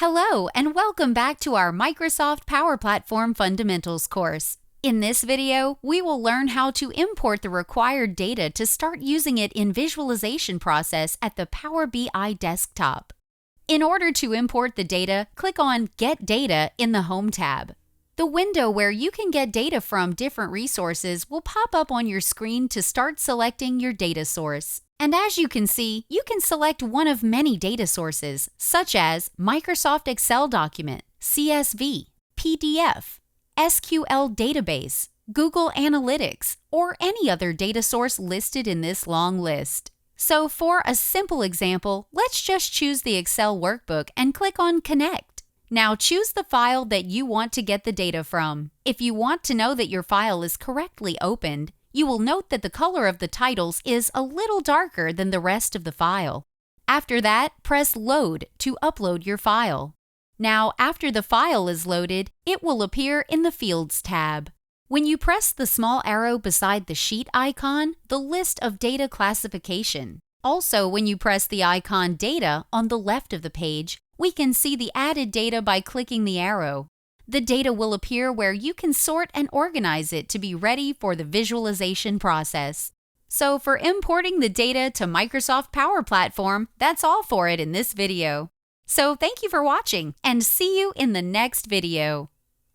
Hello, and welcome back to our Microsoft Power Platform Fundamentals course. In this video, we will learn how to import the required data to start using it in visualization process at the Power BI desktop. In order to import the data, click on Get Data in the Home tab. The window where you can get data from different resources will pop up on your screen to start selecting your data source. And as you can see, you can select one of many data sources, such as Microsoft Excel document, CSV, PDF, SQL database, Google Analytics, or any other data source listed in this long list. So for a simple example, let's just choose the Excel workbook and click on Connect. Now choose the file that you want to get the data from. If you want to know that your file is correctly opened, you will note that the color of the titles is a little darker than the rest of the file. After that, press Load to upload your file. Now, after the file is loaded, it will appear in the Fields tab. When you press the small arrow beside the sheet icon, the list of data classification. Also, when you press the icon Data on the left of the page, we can see the added data by clicking the arrow. The data will appear where you can sort and organize it to be ready for the visualization process. So for importing the data to Microsoft Power Platform, that's all for it in this video. So thank you for watching, and see you in the next video.